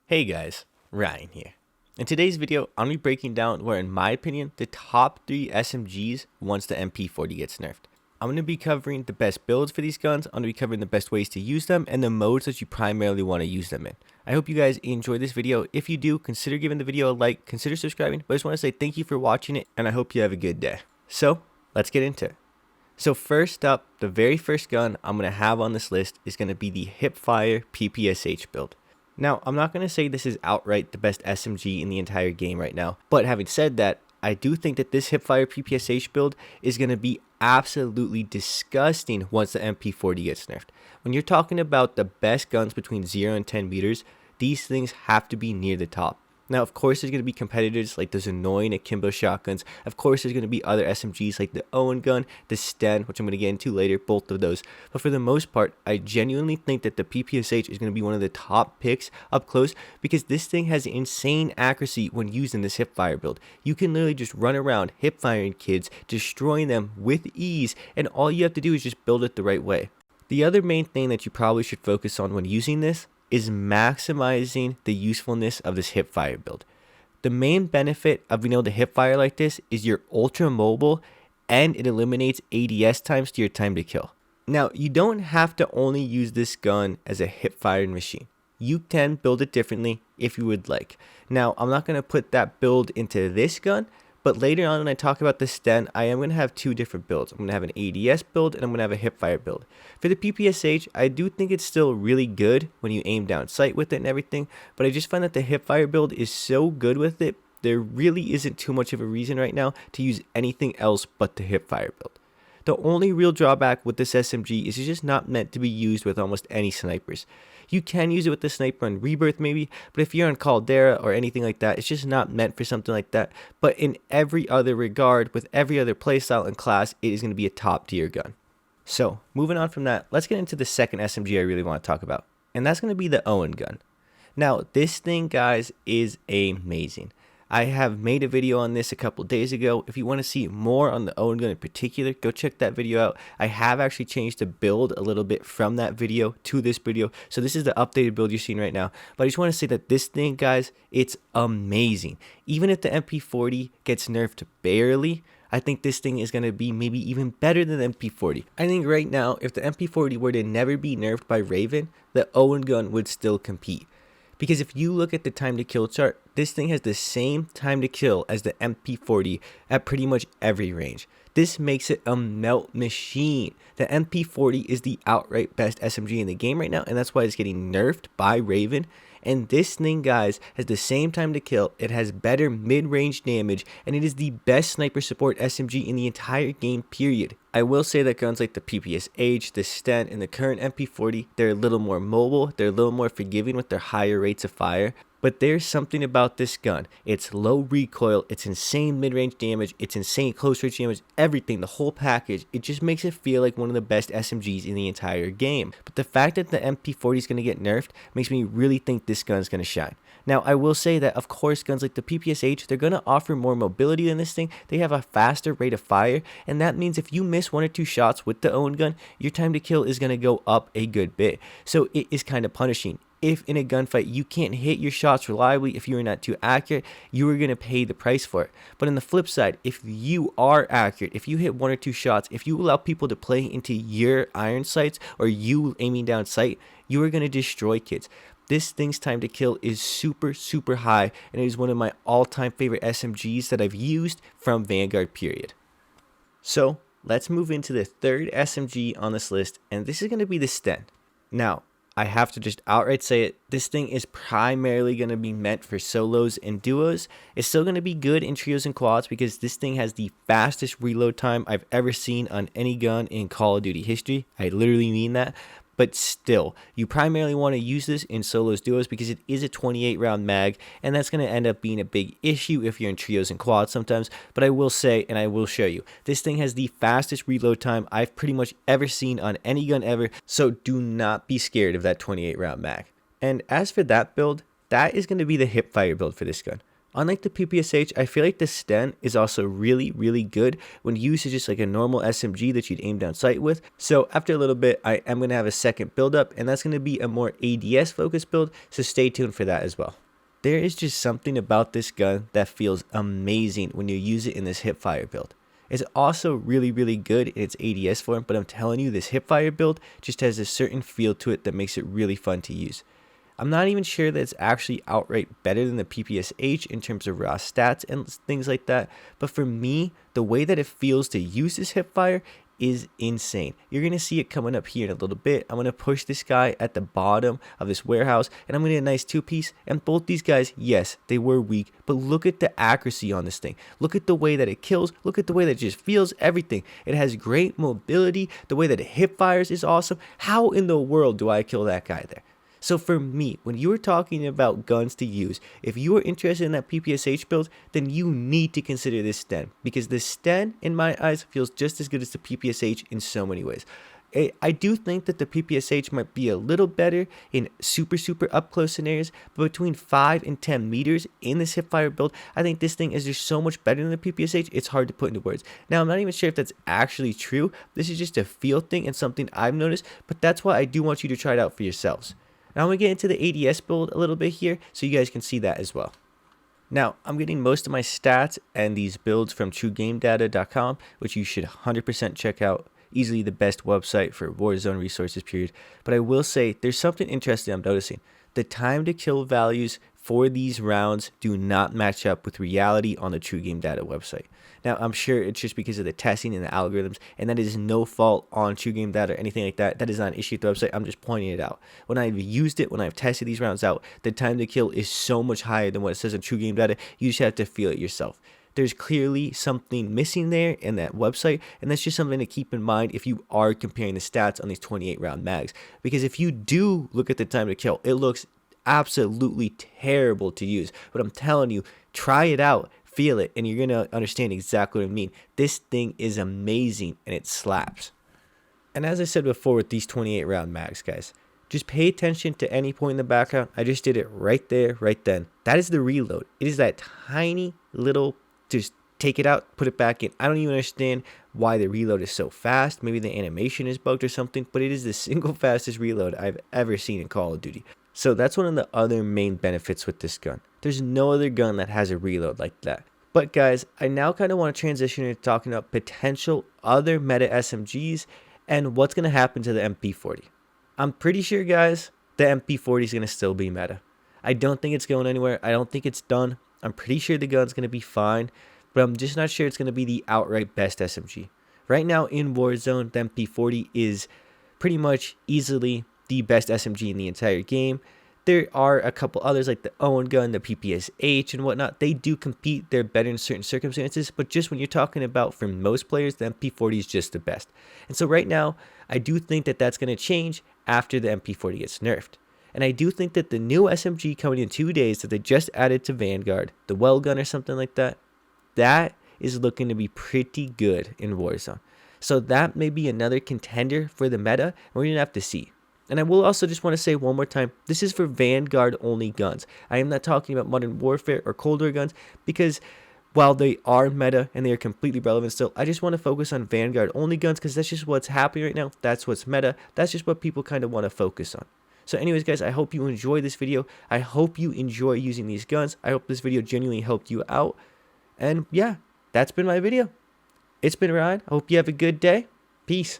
Hey guys, Ryan here. In today's video, I'm going to be breaking down what, in my opinion, the top 3 SMGs once the MP40 gets nerfed. I'm going to be covering the best builds for these guns, I'm going to be covering the best ways to use them, and the modes that you primarily want to use them in. I hope you guys enjoyed this video. If you do, consider giving the video a like, consider subscribing, but I just want to say thank you for watching it, and I hope you have a good day. So, let's get into it. So first up, the very first gun I'm going to have on this list is going to be the Hipfire PPSH build. Now, I'm not going to say this is outright the best SMG in the entire game right now, but having said that, I do think that this Hipfire PPSH build is going to be absolutely disgusting once the MP40 gets nerfed. When you're talking about the best guns between 0 and 10 meters, these things have to be near the top. Now, of course, there's going to be competitors like those annoying akimbo shotguns. Of course, there's going to be other SMGs like the Owen Gun, the Sten, which I'm going to get into later, both of those. But for the most part, I genuinely think that the PPSH is going to be one of the top picks up close because this thing has insane accuracy when using this hipfire build. You can literally just run around hipfiring kids, destroying them with ease, and all you have to do is just build it the right way. The other main thing that you probably should focus on when using this is maximizing the usefulness of this hipfire build. The main benefit of being able to hipfire like this is you're ultra mobile and it eliminates ADS times to your time to kill. Now, you don't have to only use this gun as a hipfiring machine. You can build it differently if you would like. Now, I'm not going to put that build into this gun, but later on when I talk about the Sten, I am going to have two different builds. I'm going to have an ADS build and I'm going to have a hipfire build. For the PPSH, I do think it's still really good when you aim down sight with it and everything, but I just find that the hipfire build is so good with it, there really isn't too much of a reason right now to use anything else but the hipfire build. The only real drawback with this SMG is it's just not meant to be used with almost any snipers. You can use it with the sniper on Rebirth maybe, but if you're on Caldera or anything like that, it's just not meant for something like that. But in every other regard, with every other playstyle and class, it is going to be a top tier gun. So, moving on from that, let's get into the second SMG I really want to talk about, and that's going to be the Owen Gun. Now, this thing, guys, is amazing. I have made a video on this a couple days ago. If you want to see more on the Owen Gun in particular, go check that video out. I have actually changed the build a little bit from that video to this video. So this is the updated build you're seeing right now. But I just want to say that this thing, guys, it's amazing. Even if the MP40 gets nerfed barely, I think this thing is going to be maybe even better than the MP40. I think right now, if the MP40 were to never be nerfed by Raven, the Owen Gun would still compete. Because if you look at the time to kill chart, this thing has the same time to kill as the MP40 at pretty much every range. This makes it a melt machine. The MP40 is the outright best SMG in the game right now, and that's why it's getting nerfed by Raven. And this thing, guys, has the same time to kill, it has better mid-range damage, and it is the best sniper support SMG in the entire game, period. I will say that guns like the PPSH, the Sten, and the current MP40, they're a little more mobile, they're a little more forgiving with their higher rates of fire. But there's something about this gun. It's low recoil, it's insane mid-range damage, it's insane close-range damage, everything, the whole package. It just makes it feel like one of the best SMGs in the entire game. But the fact that the MP40 is going to get nerfed makes me really think this gun is going to shine. Now, I will say that, of course, guns like the PPSH, they're going to offer more mobility than this thing. They have a faster rate of fire, and that means if you miss 1 or 2 shots with the Owen Gun, your time to kill is going to go up a good bit. So it is kind of punishing. If in a gunfight you can't hit your shots reliably, if you're not too accurate, you are going to pay the price for it. But on the flip side, if you are accurate, if you hit 1 or 2 shots, if you allow people to play into your iron sights or you aiming down sight, you are going to destroy kids. This thing's time to kill is super, super high, and it is one of my all-time favorite SMGs that I've used from Vanguard, period. So, let's move into the third SMG on this list, and this is going to be the Sten. Now, I have to just outright say it, this thing is primarily going to be meant for solos and duos. It's still going to be good in trios and quads because this thing has the fastest reload time I've ever seen on any gun in Call of Duty history. I literally mean that. But still, you primarily want to use this in solos duos because it is a 28 round mag, and that's going to end up being a big issue if you're in trios and quads sometimes. But I will say, and I will show you, this thing has the fastest reload time I've pretty much ever seen on any gun ever, so do not be scared of that 28 round mag. And as for that build, that is going to be the hipfire build for this gun. Unlike the PPSH, I feel like the Sten is also really good when used as just like a normal SMG that you'd aim down sight with. So after a little bit, I am going to have a second build up, and that's going to be a more ADS focused build, so stay tuned for that as well. There is just something about this gun that feels amazing when you use it in this hipfire build. It's also really good in its ADS form, but I'm telling you, this hipfire build just has a certain feel to it that makes it really fun to use. I'm not even sure that it's actually outright better than the PPSH in terms of raw stats and things like that, but for me, the way that it feels to use this hipfire is insane. You're going to see it coming up here in a little bit. I'm going to push this guy at the bottom of this warehouse, and I'm going to get a nice two-piece, and both these guys, yes, they were weak, but look at the accuracy on this thing. Look at the way that it kills. Look at the way that it just feels everything. It has great mobility. The way that it hip fires is awesome. How in the world do I kill that guy there? So for me, when you are talking about guns to use, if you are interested in that PPSH build, then you need to consider this Sten, because the Sten, in my eyes, feels just as good as the PPSH in so many ways. I do think that the PPSH might be a little better in super up close scenarios, but between 5 and 10 meters in this hipfire build, I think this thing is just so much better than the PPSH, it's hard to put into words. Now, I'm not even sure if that's actually true. This is just a feel thing and something I've noticed, but that's why I do want you to try it out for yourselves. Now I'm going to get into the ADS build a little bit here so you guys can see that as well. Now, I'm getting most of my stats and these builds from TrueGameData.com, which you should 100% check out. Easily the best website for Warzone resources, period. But I will say, there's something interesting I'm noticing. The time to kill values for these rounds do not match up with reality on the True Game Data website. Now, I'm sure it's just because of the testing and the algorithms, and that is no fault on True Game Data or anything like that. That is not an issue with the website. I'm just pointing it out. When I've used it, when I've tested these rounds out, the time to kill is so much higher than what it says on True Game Data. You just have to feel it yourself. There's clearly something missing there in that website, and that's just something to keep in mind if you are comparing the stats on these 28 round mags. Because if you do look at the time to kill, it looks absolutely terrible to use. But I'm telling you, try it out, feel it, and you're going to understand exactly what I mean. This thing is amazing, and it slaps. And as I said before with these 28 round mags, guys, just pay attention to any point in the background. I just did it right there, right then. That is the reload. It is that tiny little, just take it out, put it back in. I don't even understand why the reload is so fast. Maybe the animation is bugged or something, but it is the single fastest reload I've ever seen in Call of Duty. So that's one of the other main benefits with this gun. There's no other gun that has a reload like that. But guys, I now kind of want to transition into talking about potential other meta SMGs and what's going to happen to the MP40. I'm pretty sure, guys, the MP40 is going to still be meta. I don't think it's going anywhere. I don't think it's done. I'm pretty sure the gun's going to be fine, but I'm just not sure it's going to be the outright best SMG. Right now in Warzone, the MP40 is pretty much easily the best SMG in the entire game. There are a couple others like the Owen Gun, the PPSH, and whatnot. They do compete. They're better in certain circumstances, but just when you're talking about for most players, the MP40 is just the best. And so right now, I do think that that's going to change after the MP40 gets nerfed. And I do think that the new SMG coming in 2 days that they just added to Vanguard, the Well Gun or something like that, that is looking to be pretty good in Warzone. So that may be another contender for the meta, and we're going to have to see. And I will also just want to say one more time, this is for Vanguard only guns. I am not talking about Modern Warfare or Cold War guns, because while they are meta and they are completely relevant still, I just want to focus on Vanguard only guns because that's just what's happening right now. That's what's meta. That's just what people kind of want to focus on. So anyways, guys, I hope you enjoy this video. I hope you enjoy using these guns. I hope this video genuinely helped you out. And yeah, that's been my video. It's been Ryan. I hope you have a good day. Peace.